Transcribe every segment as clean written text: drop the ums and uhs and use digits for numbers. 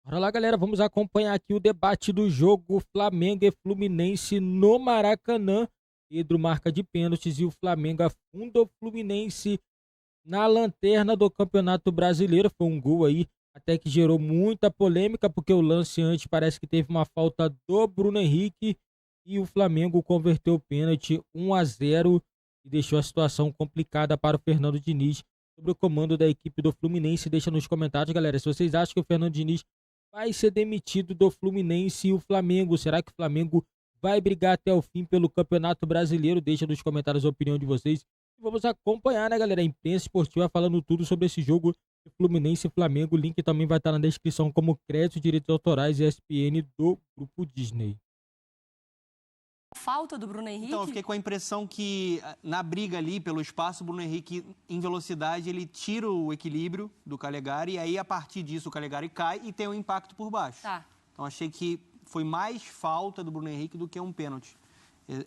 Bora lá, galera, vamos acompanhar aqui o debate do jogo Flamengo e Fluminense no Maracanã. Pedro marca de pênaltis e o Flamengo afunda o Fluminense na lanterna do Campeonato Brasileiro. Foi um gol aí até que gerou muita polêmica, porque o lance antes parece que teve uma falta do Bruno Henrique e o Flamengo converteu o pênalti 1-0 e deixou a situação complicada para o Fernando Diniz sobre o comando da equipe do Fluminense. Deixa nos comentários, galera, se vocês acham que o Fernando Diniz vai ser demitido do Fluminense e o Flamengo. Será que o Flamengo vai brigar até o fim pelo Campeonato Brasileiro? Deixa nos comentários a opinião de vocês. Vamos acompanhar, né, galera? A imprensa esportiva falando tudo sobre esse jogo de Fluminense e Flamengo. O link também vai estar na descrição como crédito, direitos autorais e ESPN do Grupo Disney. Falta do Bruno Henrique? Então, eu fiquei com a impressão que na briga ali pelo espaço, o Bruno Henrique, em velocidade, ele tira o equilíbrio do Calegari e aí, a partir disso, o Calegari cai e tem um impacto por baixo. Tá. Então, achei que foi mais falta do Bruno Henrique do que um pênalti,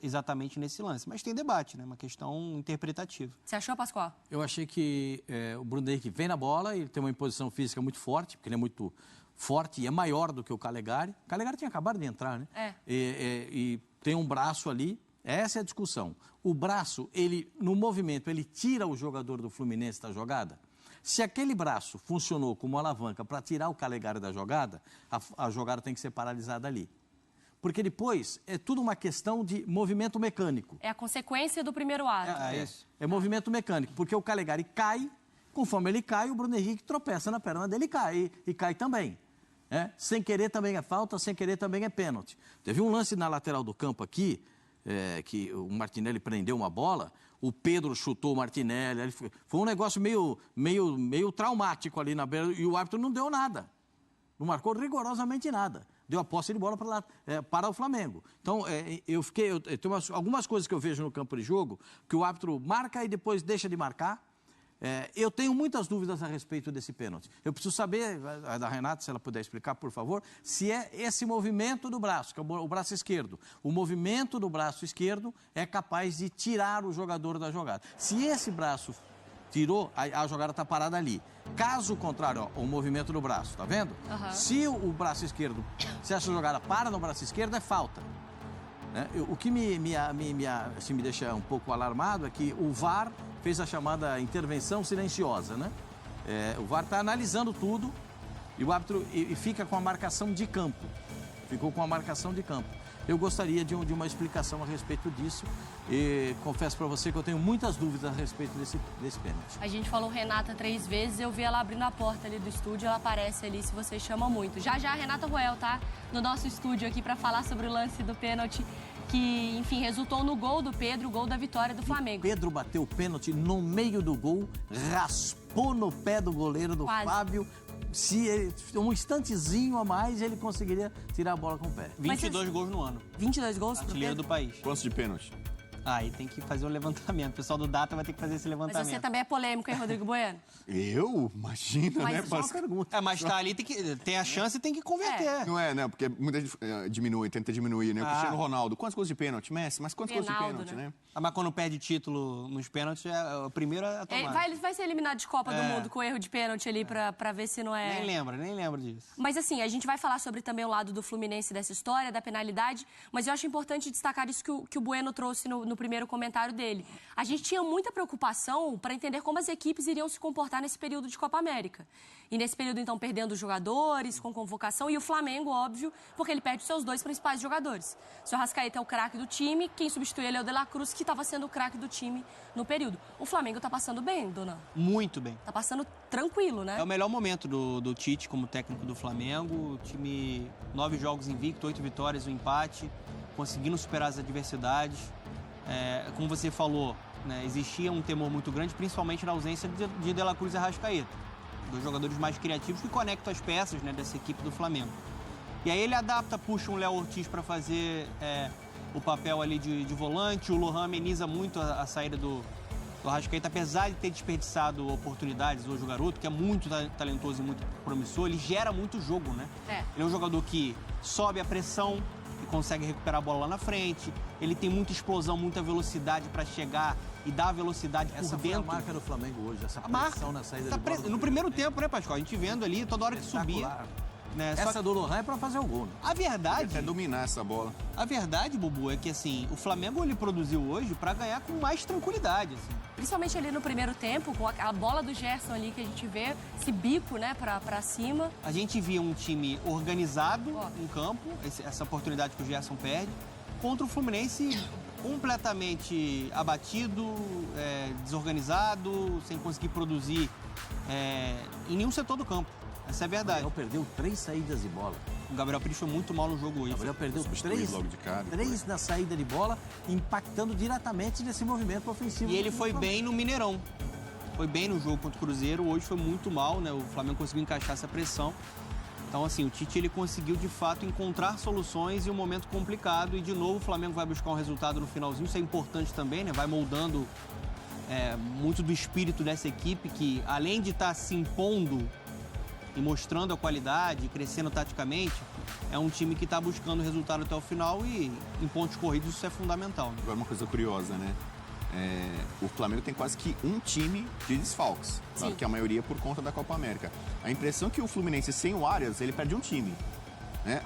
exatamente nesse lance. Mas tem debate, né? Uma questão interpretativa. Você achou, Pascoal? Eu achei que o Bruno Henrique vem na bola, ele tem uma imposição física muito forte, porque ele é muito forte e é maior do que o Calegari. O Calegari tinha acabado de entrar, né? E tem um braço ali, essa é a discussão. O braço, ele no movimento, ele tira o jogador do Fluminense da jogada. Se aquele braço funcionou como alavanca para tirar o Calegari da jogada, a jogada tem que ser paralisada ali. Porque depois é tudo uma questão de movimento mecânico. É a consequência do primeiro ato. É movimento mecânico, porque o Calegari cai, conforme ele cai, o Bruno Henrique tropeça na perna dele e cai também. Sem querer também é falta, sem querer também é pênalti. Teve um lance na lateral do campo aqui, que o Martinelli prendeu uma bola, o Pedro chutou o Martinelli, foi um negócio meio traumático ali na beira, e o árbitro não deu nada, não marcou rigorosamente nada, deu a posse de bola para o Flamengo. Então, eu tenho algumas coisas que eu vejo no campo de jogo, que o árbitro marca e depois deixa de marcar. Eu tenho muitas dúvidas a respeito desse pênalti. Eu preciso saber, da Renata, se ela puder explicar, por favor, se é esse movimento do braço, que é o braço esquerdo. O movimento do braço esquerdo é capaz de tirar o jogador da jogada. Se esse braço tirou, a jogada está parada ali. Caso contrário, o movimento do braço, tá vendo? Uhum. Se o braço esquerdo, se essa jogada para no braço esquerdo, é falta. O que me deixa um pouco alarmado é que o VAR fez a chamada intervenção silenciosa, né? O VAR está analisando tudo e o árbitro fica com a marcação de campo. Ficou com a marcação de campo. Eu gostaria de uma explicação a respeito disso e confesso para você que eu tenho muitas dúvidas a respeito desse pênalti. A gente falou Renata 3 vezes, eu vi ela abrindo a porta ali do estúdio, ela aparece ali se você chama muito. Já a Renata Roel tá no nosso estúdio aqui para falar sobre o lance do pênalti que, enfim, resultou no gol do Pedro, o gol da vitória do Flamengo. O Pedro bateu o pênalti no meio do gol, raspou no pé do goleiro do Quase. Fábio. Se um instantezinho a mais, ele conseguiria tirar a bola com o pé. 22 gols no ano. 22 gols pro Artilheiro Pedro? do país. Quantos de pênalti? Aí tem que fazer um levantamento. O pessoal do Data vai ter que fazer esse Mas levantamento. você também é polêmico, hein, Rodrigo Bueno? Eu? Imagina, Mas né? só uma Pascal? pergunta. Mas tá ali, tem a chance e tem que converter. Não é, né? Porque muita gente tenta diminuir, né? O Cristiano Ronaldo, quantos gols de pênalti? Messi, mas quantos gols de Reinaldo, pênalti, né? né? Mas quando perde título nos pênaltis, é o primeiro a tomar. Ele vai ser eliminado de Copa do Mundo com erro de pênalti ali pra ver se não é... Nem lembra disso. Mas assim, a gente vai falar sobre também o lado do Fluminense dessa história, da penalidade, mas eu acho importante destacar isso que o Bueno trouxe no primeiro comentário dele. A gente tinha muita preocupação para entender como as equipes iriam se comportar nesse período de Copa América. E nesse período, então, perdendo jogadores, com convocação, e o Flamengo, óbvio, porque ele perde os seus 2 principais jogadores. O seu Arrascaeta é o craque do time, quem substitui ele é o De La Cruz, que estava sendo o craque do time no período. O Flamengo tá passando bem, dona? Muito bem. Tá passando tranquilo, né? É o melhor momento do Tite como técnico do Flamengo. O time, 9 jogos invicto, 8 vitórias, um empate, conseguindo superar as adversidades. Como você falou, né, existia um temor muito grande, principalmente na ausência de De La Cruz e Arrascaeta, dos jogadores mais criativos que conectam as peças, né, dessa equipe do Flamengo. E aí ele adapta, puxa um Léo Ortiz para fazer o papel ali de volante, o Lohan ameniza muito a saída do Arrascaeta, apesar de ter desperdiçado oportunidades hoje o garoto, que é muito talentoso e muito promissor, ele gera muito jogo, né? Ele é um jogador que sobe a pressão e consegue recuperar a bola lá na frente, ele tem muita explosão, muita velocidade para chegar e dar velocidade por Essa dentro. foi a marca do Flamengo hoje, essa A marca pressão na saída tá de bola. no primeiro tempo, né, Pascoal? A gente vendo ali, toda hora que subia. Né? Essa do Lohan é para fazer o gol, né? A verdade... Até dominar essa bola. A verdade, Bubu, é que assim, o Flamengo ele produziu hoje para ganhar com mais tranquilidade. Assim. Principalmente ali no primeiro tempo, com a bola do Gerson ali que a gente vê, esse bico, né, pra cima. A gente via um time organizado em campo, essa oportunidade que o Gerson perde, contra o Fluminense completamente abatido, desorganizado, sem conseguir produzir em nenhum setor do campo. Essa é a verdade. O Gabriel perdeu 3 saídas de bola. O Gabriel Pires foi muito mal no jogo hoje. O Gabriel perdeu Substituído logo de cara. 3 na saída de bola, impactando diretamente nesse movimento ofensivo. E ele foi bem no Mineirão. Foi bem no jogo contra o Cruzeiro. Hoje foi muito mal, né? O Flamengo conseguiu encaixar essa pressão. Então, assim, o Tite ele conseguiu, de fato, encontrar soluções em um momento complicado. E, de novo, o Flamengo vai buscar um resultado no finalzinho. Isso é importante também, né? Vai moldando muito do espírito dessa equipe que, além de estar se impondo e mostrando a qualidade, crescendo taticamente, é um time que está buscando o resultado até o final e em pontos corridos isso é fundamental. Né? Agora uma coisa curiosa, né? O Flamengo tem quase que um time de desfalques, claro que a maioria por conta da Copa América. A impressão é que o Fluminense sem o Arias, ele perde um time. Né?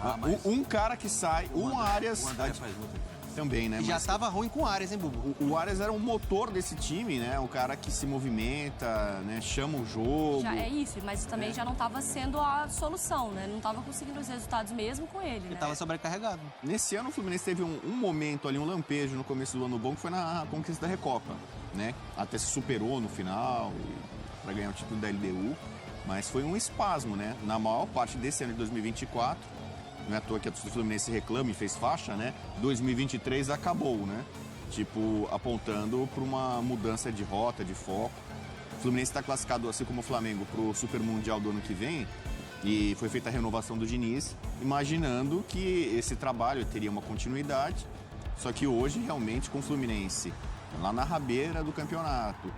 Um cara que sai, Arias... O André faz muito. Também, né? E já estava ruim com o Arias, hein, Bubu? O Arias era um motor desse time, né? Um cara que se movimenta, né? Chama o jogo. Já é isso, mas também já não estava sendo a solução, né? Não estava conseguindo os resultados mesmo com ele, Ele né? estava sobrecarregado. Nesse ano o Fluminense teve um momento ali, um lampejo no começo do ano bom, que foi na conquista da Recopa, né? Até se superou no final para ganhar o título da LDU, mas foi um espasmo, né? Na maior parte desse ano de 2024, não é à toa que a torcida do Fluminense reclama e fez faixa, né? 2023 acabou, né? Tipo, apontando para uma mudança de rota, de foco. O Fluminense está classificado, assim como o Flamengo, para o Super Mundial do ano que vem. E foi feita a renovação do Diniz, imaginando que esse trabalho teria uma continuidade. Só que hoje, realmente, com o Fluminense lá na rabeira do campeonato,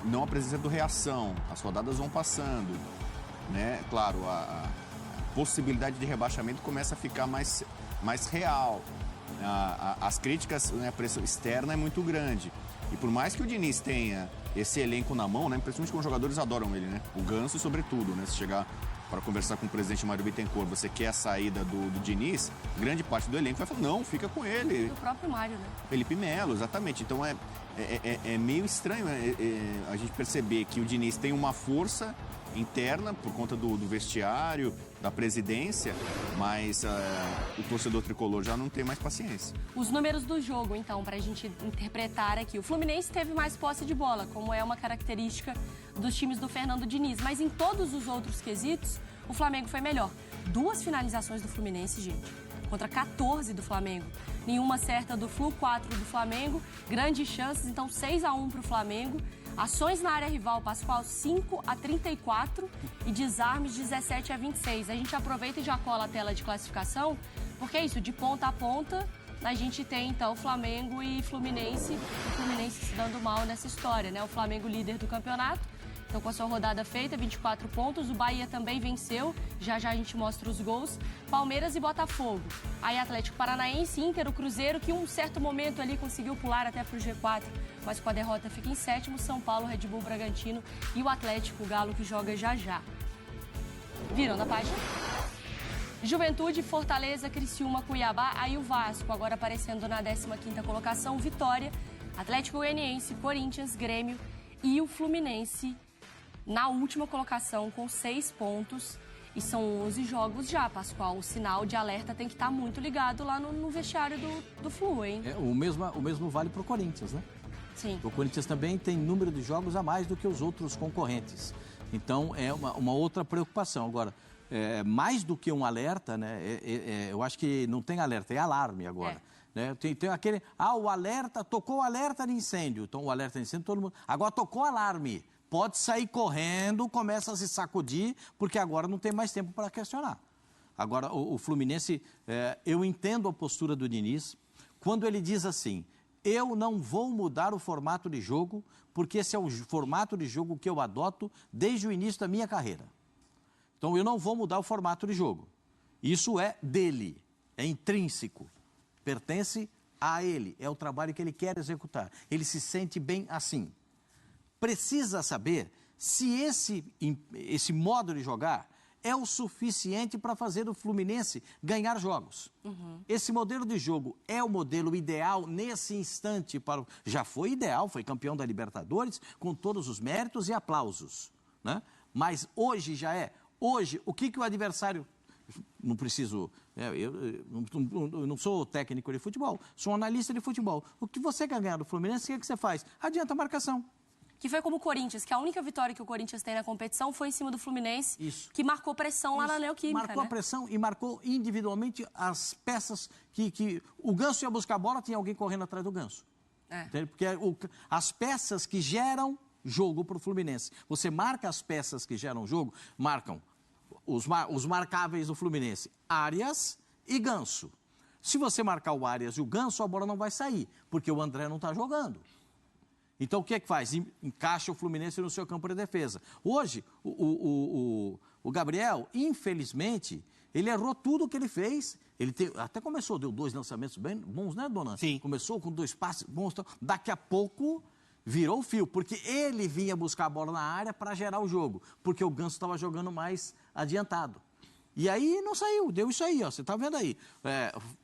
não apresentando reação, as rodadas vão passando, né? Claro, a possibilidade de rebaixamento começa a ficar mais real. As críticas, né, a pressão externa é muito grande. E por mais que o Diniz tenha esse elenco na mão, né, principalmente quando os jogadores adoram ele, né? O Ganso, sobretudo, né? Se chegar para conversar com o presidente Mário Bittencourt, você quer a saída do Diniz, grande parte do elenco vai falar, não, fica com ele. O próprio Mário, né? Felipe Melo, exatamente. Então é meio estranho a gente perceber que o Diniz tem uma força interna por conta do vestiário, da presidência, mas o torcedor tricolor já não tem mais paciência. Os números do jogo, então, para a gente interpretar aqui. O Fluminense teve mais posse de bola, como é uma característica dos times do Fernando Diniz, mas em todos os outros quesitos, o Flamengo foi melhor. 2 finalizações do Fluminense, gente, contra 14 do Flamengo. Nenhuma certa do Flu, 4 do Flamengo, grandes chances, então 6-1 para o Flamengo. Ações na área rival, Pascoal, 5-34 e desarmes 17-26. A gente aproveita e já cola a tela de classificação, porque é isso, de ponta a ponta, a gente tem, então, Flamengo e Fluminense. O Fluminense se dando mal nessa história, né? O Flamengo líder do campeonato, então com a sua rodada feita, 24 pontos. O Bahia também venceu, já a gente mostra os gols. Palmeiras e Botafogo. Aí Atlético Paranaense, Inter, o Cruzeiro, que em um certo momento ali conseguiu pular até pro G4, mas com a derrota fica em 7º, São Paulo, Red Bull, Bragantino e o Atlético, o Galo, que joga já. Viram na página? Juventude, Fortaleza, Criciúma, Cuiabá, aí o Vasco, agora aparecendo na 15ª colocação, Vitória, Atlético Goianiense, Corinthians, Grêmio e o Fluminense na última colocação com 6 pontos. E são 11 jogos já, Pascoal. O sinal de alerta tem que estar muito ligado lá no vestiário do Flu, hein? O mesmo vale para o Corinthians, né? Sim. O Corinthians também tem número de jogos a mais do que os outros concorrentes. Então, é uma outra preocupação. Agora, mais do que um alerta, né? Eu acho que não tem alerta, é alarme agora. Né? Tem aquele... o alerta, tocou o alerta de incêndio. Então, o alerta de incêndio, todo mundo... Agora, tocou alarme. Pode sair correndo, começa a se sacudir, porque agora não tem mais tempo para questionar. Agora, o Fluminense, eu entendo a postura do Diniz, quando ele diz assim, eu não vou mudar o formato de jogo, porque esse é o formato de jogo que eu adoto desde o início da minha carreira. Então, eu não vou mudar o formato de jogo. Isso é dele, é intrínseco, pertence a ele, é o trabalho que ele quer executar. Ele se sente bem assim. Precisa saber se esse modo de jogar é o suficiente para fazer o Fluminense ganhar jogos. Esse modelo de jogo é o modelo ideal nesse instante. Já foi ideal, foi campeão da Libertadores, com todos os méritos e aplausos, né? Mas hoje já é. Hoje, o que o adversário... Não preciso... Eu não sou técnico de futebol, sou analista de futebol. O que você quer ganhar do Fluminense, o que você faz? Adianta a marcação. Que foi como o Corinthians, que a única vitória que o Corinthians tem na competição foi em cima do Fluminense, que marcou pressão lá na Neoquímica, Marcou a pressão e marcou individualmente as peças que o Ganso ia buscar a bola, tinha alguém correndo atrás do Ganso. Porque as peças que geram jogo para o Fluminense. Você marca as peças que geram jogo, marcam os marcáveis do Fluminense, Arias e Ganso. Se você marcar o Arias e o Ganso, a bola não vai sair, porque o André não está jogando. Então, o que é que faz? Encaixa o Fluminense no seu campo de defesa. Hoje, o Gabriel, infelizmente, ele errou tudo o que ele fez. Ele até começou, deu 2 lançamentos bem bons, né, Dona? Sim. Começou com 2 passes bons. Daqui a pouco, virou o fio, porque ele vinha buscar a bola na área para gerar o jogo, porque o Ganso estava jogando mais adiantado. E aí não saiu, deu isso aí, ó, você está vendo aí.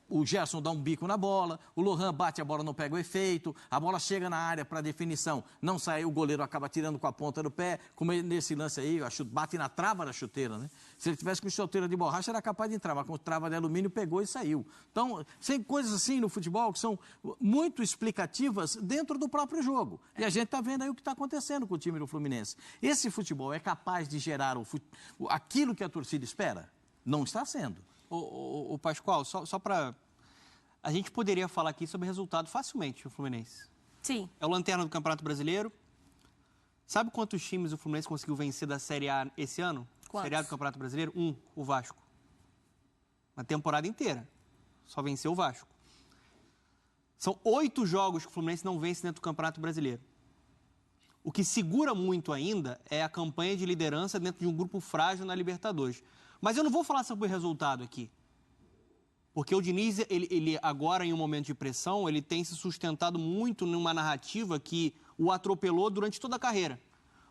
O Gerson dá um bico na bola, o Lohan bate, a bola não pega o efeito, a bola chega na área para definição, não sai, o goleiro acaba tirando com a ponta do pé, como nesse lance aí, bate na trava da chuteira, né? Se ele tivesse com chuteira de borracha, era capaz de entrar, mas com trava de alumínio pegou e saiu. Então, tem coisas assim no futebol que são muito explicativas dentro do próprio jogo. E a gente está vendo aí o que está acontecendo com o time do Fluminense. Esse futebol é capaz de gerar aquilo que a torcida espera? Não está sendo. O Pascoal, só para... A gente poderia falar aqui sobre resultado facilmente, o Fluminense. Sim. É o lanterna do Campeonato Brasileiro. Sabe quantos times o Fluminense conseguiu vencer da Série A esse ano? Quantos? Série A do Campeonato Brasileiro? O Vasco. Uma temporada inteira. Só venceu o Vasco. São 8 jogos que o Fluminense não vence dentro do Campeonato Brasileiro. O que segura muito ainda é a campanha de liderança dentro de um grupo frágil na Libertadores. Mas eu não vou falar sobre o resultado aqui. Porque o Diniz, ele agora, em um momento de pressão, ele tem se sustentado muito numa narrativa que o atropelou durante toda a carreira.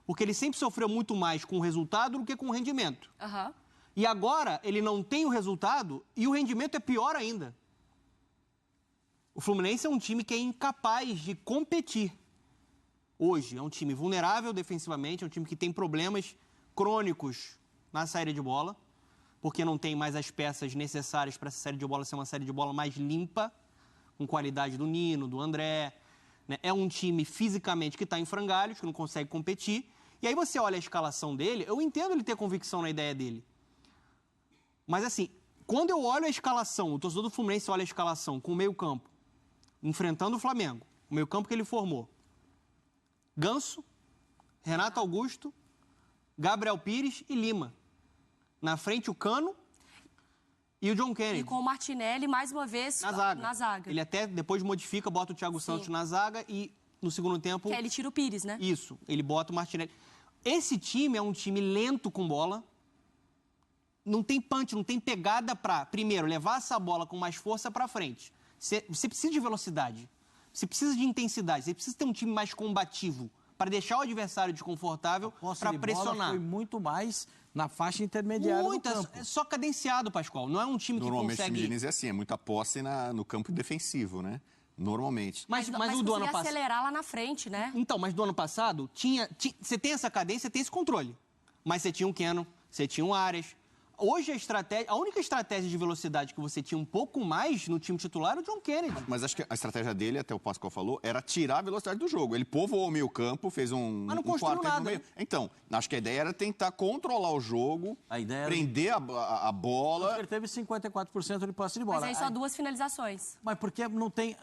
Porque ele sempre sofreu muito mais com o resultado do que com o rendimento. E agora ele não tem o resultado e o rendimento é pior ainda. O Fluminense é um time que é incapaz de competir. Hoje é um time vulnerável defensivamente, é um time que tem problemas crônicos na saída de bola, porque não tem mais as peças necessárias para essa série de bola ser uma série de bola mais limpa, com qualidade do Nino, do André. Né? É um time fisicamente que está em frangalhos, que não consegue competir. E aí você olha a escalação dele, eu entendo ele ter convicção na ideia dele. Mas assim, quando eu olho a escalação, o torcedor do Fluminense olha a escalação com o meio-campo, enfrentando o Flamengo, o meio-campo que ele formou. Ganso, Renato Augusto, Gabriel Pires e Lima. Na frente o Cano e o John Kennedy. E com o Martinelli, mais uma vez, na zaga. Ele até depois modifica, bota o Thiago Santos na zaga e no segundo tempo... Que aí ele tira o Pires, né? Isso, ele bota o Martinelli. Esse time é um time lento com bola, não tem punch, não tem pegada para, primeiro, levar essa bola com mais força para frente. Você precisa de velocidade, você precisa de intensidade, você precisa ter um time mais combativo para deixar o adversário desconfortável, para pressionar. Bola foi muito mais na faixa intermediária do campo. É só cadenciado, Pascoal. Não é um time que consegue... Normalmente o time de Diniz é assim, é muita posse no campo defensivo, né? Normalmente. Mas o do ano passado... acelerar lá na frente, né? Então, mas do ano passado, você tem essa cadência, tem esse controle. Mas você tinha um Keno, você tinha um Arias. Hoje a única estratégia de velocidade que você tinha um pouco mais no time titular era o John Kennedy. Mas acho que a estratégia dele, até o Pascoal falou, era tirar a velocidade do jogo. Ele povoou o meio campo, fez mas não construiu nada, no meio. Né? Então, acho que a ideia era tentar controlar o jogo, prender a bola. Ele teve 54% de posse de bola. Mas aí só 2 finalizações. Mas porque não tem...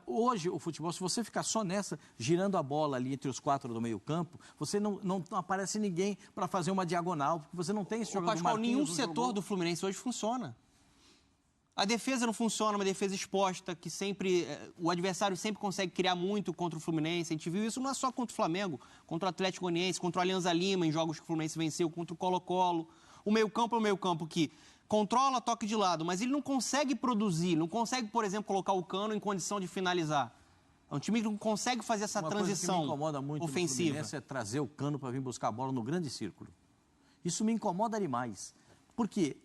hoje, o futebol, se você ficar só nessa, girando a bola ali entre os 4 do meio campo, você não aparece ninguém para fazer uma diagonal, porque você não tem esse jogador. Pascoal, nenhum setor do Fluminense hoje funciona. A defesa não funciona, uma defesa exposta, que sempre... O adversário sempre consegue criar muito contra o Fluminense. A gente viu isso não é só contra o Flamengo, contra o Atlético Goianiense, contra o Alianza Lima, em jogos que o Fluminense venceu, contra o Colo-Colo. O meio-campo é um meio-campo que controla, toque de lado, mas ele não consegue produzir, não consegue, por exemplo, colocar o Cano em condição de finalizar. É um time que não consegue fazer essa transição ofensiva. Uma coisa que me incomoda muito no Fluminense é trazer o Cano para vir buscar a bola no grande círculo. Isso me incomoda demais. Porque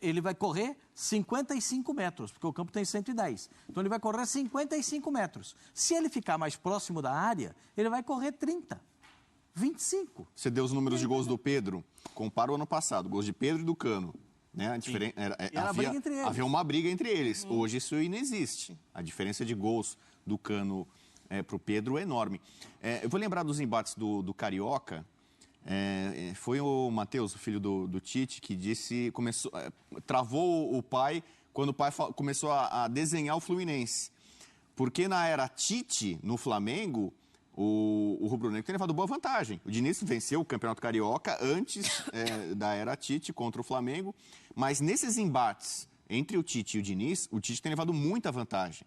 ele vai correr 55 metros, porque o campo tem 110. Então ele vai correr 55 metros. Se ele ficar mais próximo da área, ele vai correr 30, 25. Você deu os números de gols do Pedro, compara o ano passado, gols de Pedro e do Cano. Né? A havia uma briga entre eles. Hoje isso inexiste. A diferença de gols do Cano para o Pedro é enorme. Eu vou lembrar dos embates do Carioca. Foi o Matheus, o filho do Tite, que disse, travou o pai quando o pai começou a desenhar o Fluminense. Porque na era Tite, no Flamengo, o rubro-negro tem levado boa vantagem. O Diniz venceu o Campeonato Carioca antes da era Tite contra o Flamengo, mas nesses embates entre o Tite e o Diniz, o Tite tem levado muita vantagem.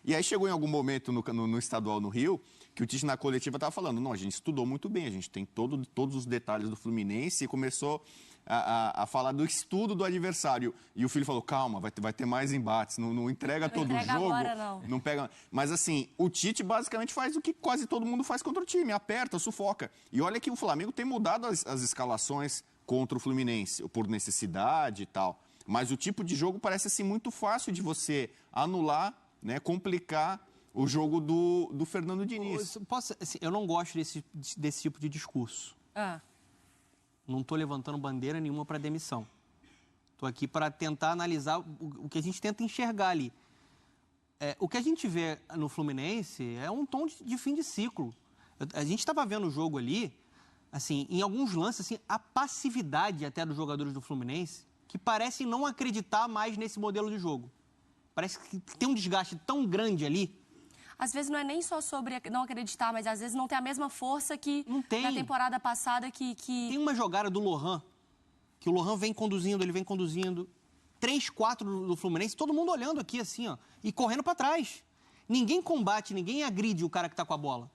E aí chegou em algum momento no estadual no Rio, que o Tite na coletiva estava falando, não, a gente estudou muito bem, a gente tem todos os detalhes do Fluminense e começou a falar do estudo do adversário. E o filho falou, calma, vai ter mais embates, não entrega todo o jogo. Agora, não Pega. Mas assim, o Tite basicamente faz o que quase todo mundo faz contra o time, aperta, sufoca. E olha que o Flamengo tem mudado as escalações contra o Fluminense, por necessidade e tal. Mas o tipo de jogo parece assim muito fácil de você anular, né, complicar o jogo do Fernando Diniz. Eu não gosto desse tipo de discurso. Não estou levantando bandeira nenhuma para demissão. Estou aqui para tentar analisar o que a gente tenta enxergar ali. O que a gente vê no Fluminense é um tom de fim de ciclo. A gente estava vendo o jogo ali, assim, em alguns lances, assim, a passividade até dos jogadores do Fluminense, que parecem não acreditar mais nesse modelo de jogo. Parece que tem um desgaste tão grande ali. Às vezes não é nem só sobre não acreditar, mas às vezes não tem a mesma força que na temporada passada que... Tem uma jogada do Lohan, que o Lohan vem conduzindo, 3, 4 do Fluminense, todo mundo olhando aqui assim, ó, e correndo para trás. Ninguém combate, ninguém agride o cara que tá com a bola.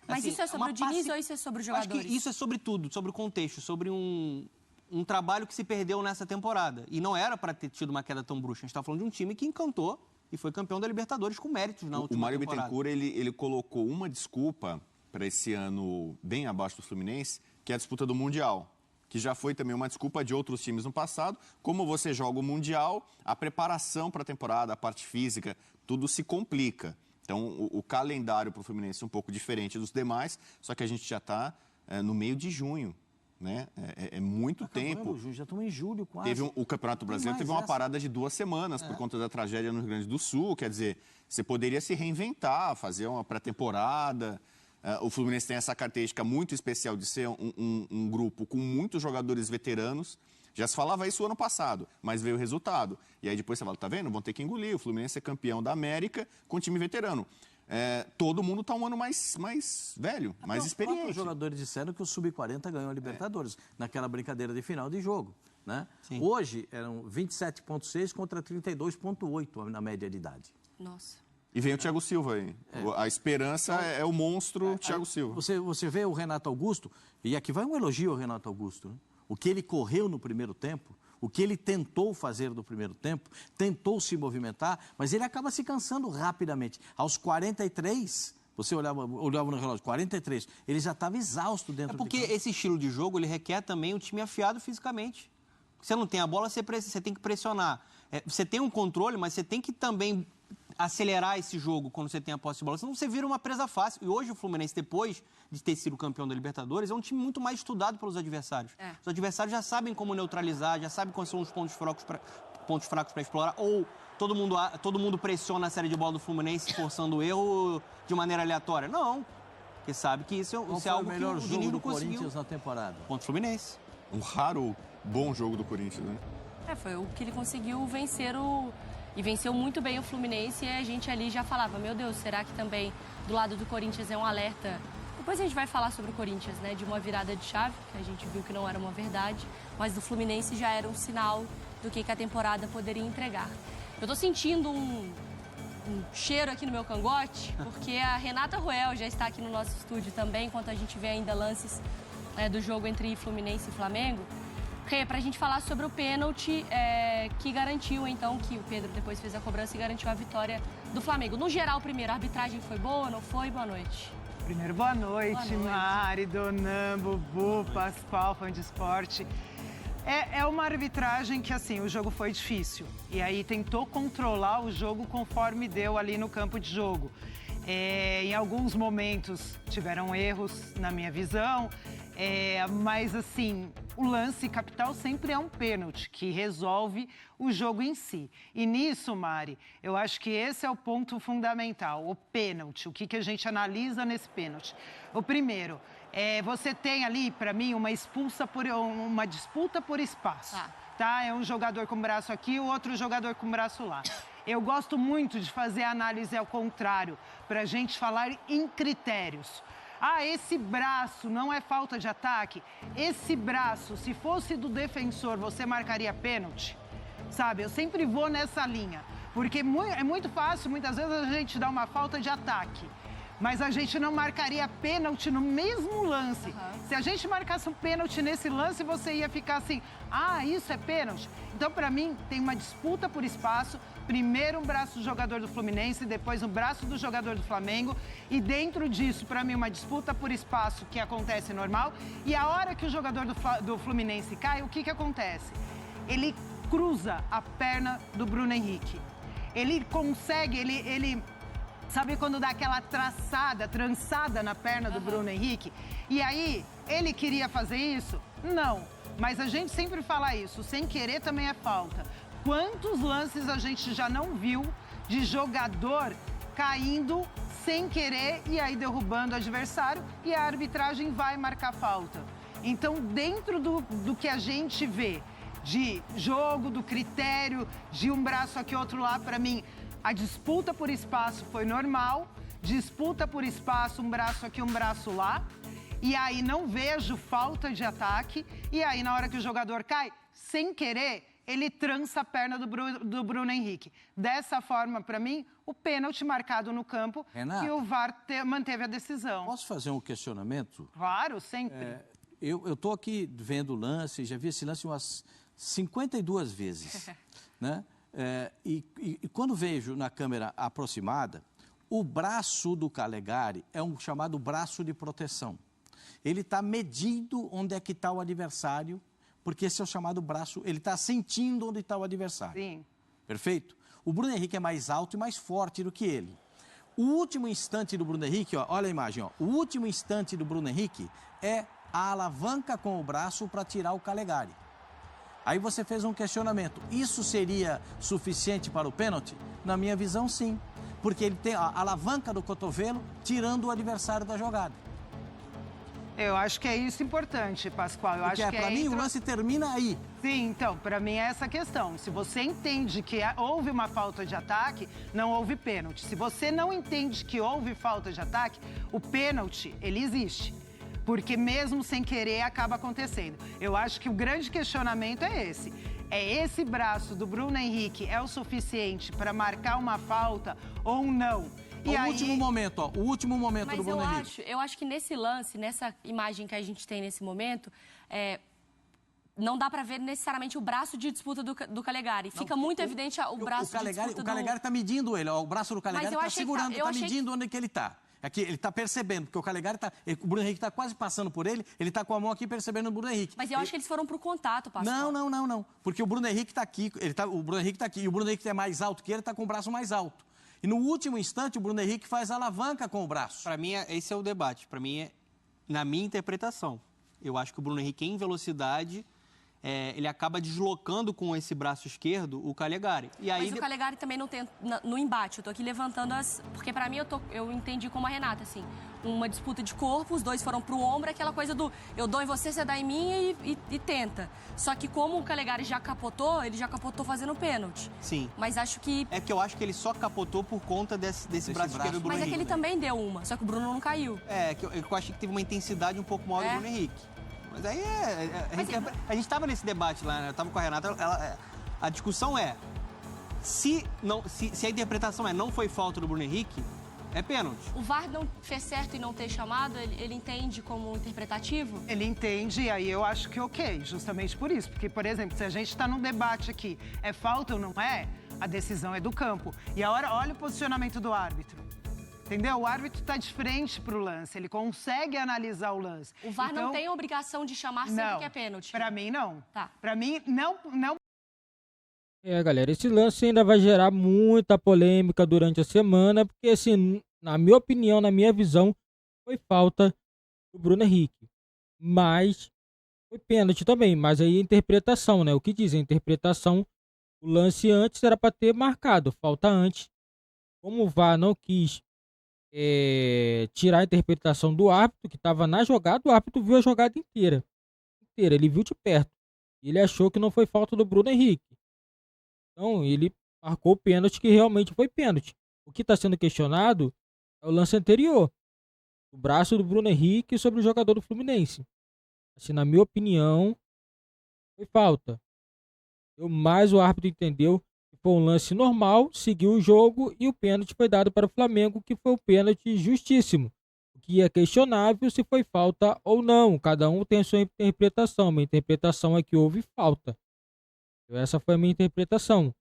Mas assim, isso é sobre o Diniz ou isso é sobre os jogadores? Acho que isso é sobre tudo, sobre o contexto, sobre um trabalho que se perdeu nessa temporada. E não era para ter tido uma queda tão bruxa. A gente está falando de um time que encantou e foi campeão da Libertadores com méritos na última temporada. O Mário Bittencourt, ele colocou uma desculpa para esse ano bem abaixo do Fluminense, que é a disputa do Mundial, que já foi também uma desculpa de outros times no passado. Como você joga o Mundial, a preparação para a temporada, a parte física, tudo se complica. Então, o calendário para o Fluminense é um pouco diferente dos demais, só que a gente já está no meio de junho. Né? É muito tempo. Já estamos em julho quase. O Campeonato Brasileiro teve uma parada de 2 semanas por conta da tragédia no Rio Grande do Sul. Quer dizer, você poderia se reinventar, fazer uma pré-temporada. O Fluminense tem essa característica muito especial de ser um grupo com muitos jogadores veteranos. Já se falava isso ano passado, mas veio o resultado. E aí depois você fala, tá vendo? Vão ter que engolir. O Fluminense é campeão da América com time veterano. Todo mundo está um ano mais velho, mais experiente. Os jogadores disseram que o Sub-40 ganhou a Libertadores, naquela brincadeira de final de jogo. Né? Sim. Hoje eram 27,6 contra 32,8 na média de idade. Nossa. E vem o Thiago Silva aí. A esperança é o monstro Thiago Silva. Você vê o Renato Augusto, e aqui vai um elogio ao Renato Augusto. Né? O que ele correu no primeiro tempo, o que ele tentou fazer no primeiro tempo, tentou se movimentar, mas ele acaba se cansando rapidamente. Aos 43, você olhava no relógio, 43, ele já estava exausto dentro do campo. Porque esse estilo de jogo, ele requer também um time afiado fisicamente. Você não tem a bola, você tem que pressionar. Você tem um controle, mas você tem que também acelerar esse jogo quando você tem a posse de bola, senão você vira uma presa fácil. E hoje o Fluminense, depois de ter sido campeão da Libertadores, é um time muito mais estudado pelos adversários. Os adversários já sabem como neutralizar, já sabem quais são os pontos fracos para explorar, ou todo mundo pressiona a série de bola do Fluminense forçando o erro de maneira aleatória. Não, porque sabe que isso é algo que o Diniz não conseguiu. Corinthians na temporada? Contra o Fluminense. Um raro bom jogo do Corinthians, né? Foi o que ele conseguiu vencer e venceu muito bem o Fluminense, e a gente ali já falava, meu Deus, será que também do lado do Corinthians é um alerta? Depois a gente vai falar sobre o Corinthians, né, de uma virada de chave, que a gente viu que não era uma verdade, mas do Fluminense já era um sinal do que a temporada poderia entregar. Eu tô sentindo um cheiro aqui no meu cangote, porque a Renata Ruel já está aqui no nosso estúdio também, enquanto a gente vê ainda lances do jogo entre Fluminense e Flamengo. Para a gente falar sobre o pênalti que garantiu, então, que o Pedro depois fez a cobrança e garantiu a vitória do Flamengo. No geral, primeiro, a arbitragem foi boa, não foi? Boa noite. Primeiro, boa noite, Mari, Donambo, Bu, Pascoal, fã de esporte. É uma arbitragem que, assim, o jogo foi difícil. E aí tentou controlar o jogo conforme deu ali no campo de jogo. Em alguns momentos tiveram erros, na minha visão. Mas, assim, o lance capital sempre é um pênalti, que resolve o jogo em si. E nisso, Mari, eu acho que esse é o ponto fundamental, o pênalti. O que a gente analisa nesse pênalti? O primeiro... você tem ali, para mim, uma disputa por espaço. Tá? É um jogador com o braço aqui, o outro jogador com o braço lá. Eu gosto muito de fazer a análise ao contrário, para a gente falar em critérios. Esse braço não é falta de ataque? Esse braço, se fosse do defensor, você marcaria pênalti? Sabe, eu sempre vou nessa linha. Porque é muito fácil, muitas vezes, a gente dar uma falta de ataque. Mas a gente não marcaria pênalti no mesmo lance. Se a gente marcasse um pênalti nesse lance, você ia ficar assim, isso é pênalti? Então, para mim, tem uma disputa por espaço. Primeiro um braço do jogador do Fluminense, depois um braço do jogador do Flamengo. E dentro disso, para mim, uma disputa por espaço que acontece normal. E a hora que o jogador do Fluminense cai, o que acontece? Ele cruza a perna do Bruno Henrique. Ele consegue, ele sabe quando dá aquela trançada na perna do Bruno Henrique? E aí, ele queria fazer isso? Não. Mas a gente sempre fala isso, sem querer também é falta. Quantos lances a gente já não viu de jogador caindo sem querer e aí derrubando o adversário e a arbitragem vai marcar falta? Então, dentro do que a gente vê de jogo, do critério, de um braço aqui, outro lá, para mim... A disputa por espaço foi normal, disputa por espaço, um braço aqui, um braço lá. E aí não vejo falta de ataque. E aí na hora que o jogador cai, sem querer, ele trança a perna do Bruno Henrique. Dessa forma, para mim, o pênalti marcado no campo, Renata, que o VAR manteve a decisão. Posso fazer um questionamento? Claro, sempre. Eu estou aqui vendo o lance, já vi esse lance umas 52 vezes, né? E quando vejo na câmera aproximada, o braço do Calegari é um chamado braço de proteção. Ele está medindo onde é que está o adversário, porque esse é o chamado braço, ele está sentindo onde está o adversário. Sim. Perfeito? O Bruno Henrique é mais alto e mais forte do que ele. O último instante do Bruno Henrique, olha a imagem, o último instante do Bruno Henrique é a alavanca com o braço para tirar o Calegari. Aí você fez um questionamento. Isso seria suficiente para o pênalti? Na minha visão, sim. Porque ele tem a alavanca do cotovelo tirando o adversário da jogada. Eu acho que é isso importante, Pascoal. Para mim, o lance termina aí. Sim, então, para mim é essa questão. Se você entende que houve uma falta de ataque, não houve pênalti. Se você não entende que houve falta de ataque, o pênalti, ele existe. Porque mesmo sem querer, acaba acontecendo. Eu acho que o grande questionamento é esse. Esse braço do Bruno Henrique é o suficiente para marcar uma falta ou não? Último momento, o último momento do Bruno Henrique. Eu acho que nesse lance, nessa imagem que a gente tem nesse momento, não dá para ver necessariamente o braço de disputa do Calegari. Fica muito evidente o braço de disputa O Calegari está medindo ele, o braço do Calegari está segurando, está medindo onde que ele está. Aqui, ele está percebendo, porque o Calegari o Bruno Henrique está quase passando por ele está com a mão aqui percebendo o Bruno Henrique. Mas eu acho que eles foram pro contato, Pascoal. Não. Porque o Bruno Henrique está aqui, o Bruno Henrique está aqui, e o Bruno Henrique é mais alto que ele, está com o braço mais alto. E no último instante, o Bruno Henrique faz a alavanca com o braço. Para mim, esse é o debate. Para mim, na minha interpretação, eu acho que o Bruno Henrique, em velocidade, ele acaba deslocando com esse braço esquerdo o Calegari. E aí, mas o Calegari também não tem no embate. Eu tô aqui levantando porque para mim eu entendi como a Renata, assim, uma disputa de corpo, os dois foram pro ombro, aquela coisa do eu dou em você, você dá em mim e tenta. Só que como o Calegari já capotou, ele já capotou fazendo pênalti. Sim. Mas acho que... É que eu acho que ele só capotou por conta desse braço esquerdo do Bruno Henrique. Mas é que ele também deu uma, só que o Bruno não caiu. Eu acho que teve uma intensidade um pouco maior do Bruno Henrique. Mas aí a gente estava nesse debate lá, né? Eu estava com a Renata, a discussão se a interpretação não foi falta do Bruno Henrique, é pênalti. O VAR não fez certo em não ter chamado, ele entende como interpretativo? Ele entende, e aí eu acho que ok, justamente por isso. Porque, por exemplo, se a gente está num debate aqui, é falta ou não é, a decisão é do campo. E a hora, olha o posicionamento do árbitro. Entendeu? O árbitro está de frente para o lance, ele consegue analisar o lance. O VAR não tem a obrigação de chamar sempre que é pênalti. Para mim, não. Tá. Para mim, não. Galera, esse lance ainda vai gerar muita polêmica durante a semana, porque, assim, na minha opinião, na minha visão, foi falta do Bruno Henrique. Mas foi pênalti também, mas aí a interpretação, né? O que diz a interpretação, o lance antes era para ter marcado, falta antes. Como o VAR não quis tirar a interpretação do árbitro, que estava na jogada, o árbitro viu a jogada inteira. Ele viu de perto. Ele achou que não foi falta do Bruno Henrique. Então, ele marcou o pênalti, que realmente foi pênalti. O que está sendo questionado é o lance anterior. O braço do Bruno Henrique sobre o jogador do Fluminense. Assim, na minha opinião, foi falta. Mas o árbitro entendeu que foi um lance normal, seguiu o jogo e o pênalti foi dado para o Flamengo, que foi um pênalti justíssimo. O que é questionável se foi falta ou não. Cada um tem a sua interpretação. Minha interpretação é que houve falta. Essa foi a minha interpretação.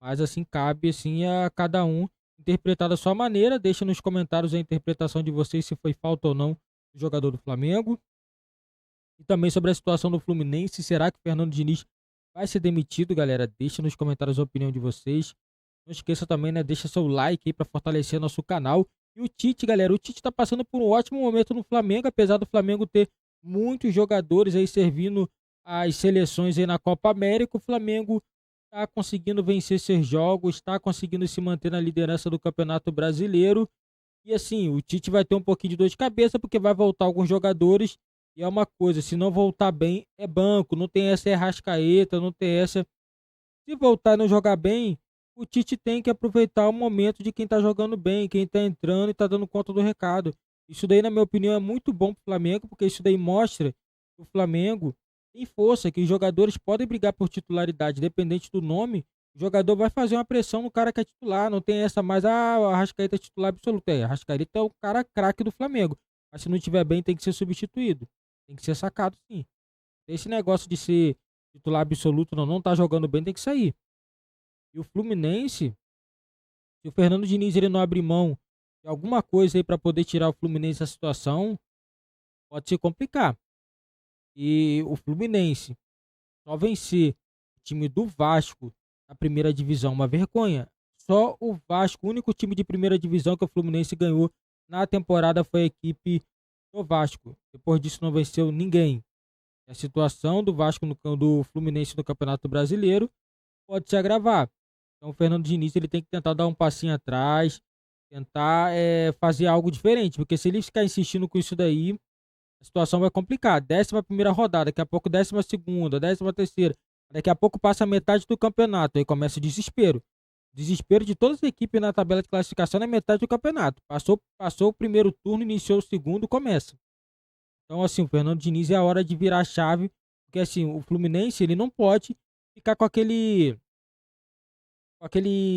Mas assim, cabe assim a cada um interpretar da sua maneira. Deixa nos comentários a interpretação de vocês se foi falta ou não do jogador do Flamengo. E também sobre a situação do Fluminense. Será que o Fernando Diniz vai ser demitido, galera? Deixa nos comentários a opinião de vocês. Não esqueça também, né? Deixa seu like aí para fortalecer nosso canal. E o Tite, galera. O Tite tá passando por um ótimo momento no Flamengo. Apesar do Flamengo ter muitos jogadores aí servindo as seleções aí na Copa América, o Flamengo está conseguindo vencer seus jogos, está conseguindo se manter na liderança do Campeonato Brasileiro. E assim, o Tite vai ter um pouquinho de dor de cabeça, porque vai voltar alguns jogadores. E é uma coisa, se não voltar bem, é banco. Não tem essa Arrascaeta, não tem essa. Se voltar e não jogar bem, o Tite tem que aproveitar o momento de quem está jogando bem, quem está entrando e está dando conta do recado. Isso daí, na minha opinião, é muito bom para o Flamengo, porque isso daí mostra que o Flamengo tem força, que os jogadores podem brigar por titularidade, dependente do nome. O jogador vai fazer uma pressão no cara que é titular. Não tem essa mais, o Arrascaeta é titular absoluto. Arrascaeta é o cara craque do Flamengo. Mas se não estiver bem, tem que ser substituído. Tem que ser sacado, sim. Esse negócio de ser titular absoluto, não tá jogando bem, tem que sair. E o Fluminense, se o Fernando Diniz ele não abrir mão de alguma coisa aí para poder tirar o Fluminense da situação, pode se complicar. E o Fluminense só vencer o time do Vasco na primeira divisão, uma vergonha. Só o Vasco, o único time de primeira divisão que o Fluminense ganhou na temporada foi a equipe do Vasco. Depois disso não venceu ninguém. A situação do Vasco do Fluminense no Campeonato Brasileiro pode se agravar. Então o Fernando Diniz ele tem que tentar dar um passinho atrás, tentar fazer algo diferente, porque se ele ficar insistindo com isso daí, a situação vai complicar. 11ª rodada, daqui a pouco 12ª, 13ª, daqui a pouco passa a metade do campeonato, aí começa o desespero. Desespero de todas as equipes na tabela de classificação na metade do campeonato. Passou o primeiro turno, iniciou o segundo, começa. Então assim, o Fernando Diniz é a hora de virar a chave, porque assim, o Fluminense ele não pode ficar com aquele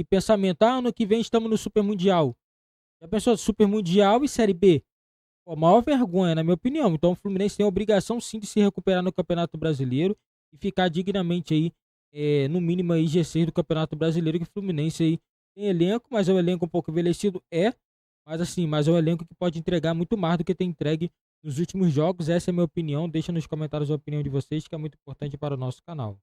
pensamento, ano que vem estamos no Super Mundial. Já pensou, Super Mundial e Série B? Pô, maior vergonha, na minha opinião. Então o Fluminense tem a obrigação sim de se recuperar no Campeonato Brasileiro e ficar dignamente aí, no mínimo aí G6 do Campeonato Brasileiro, que o Fluminense aí tem elenco, mas é um elenco um pouco envelhecido, mas é um elenco que pode entregar muito mais do que tem entregue nos últimos jogos. Essa é a minha opinião. Deixa nos comentários a opinião de vocês, que é muito importante para o nosso canal.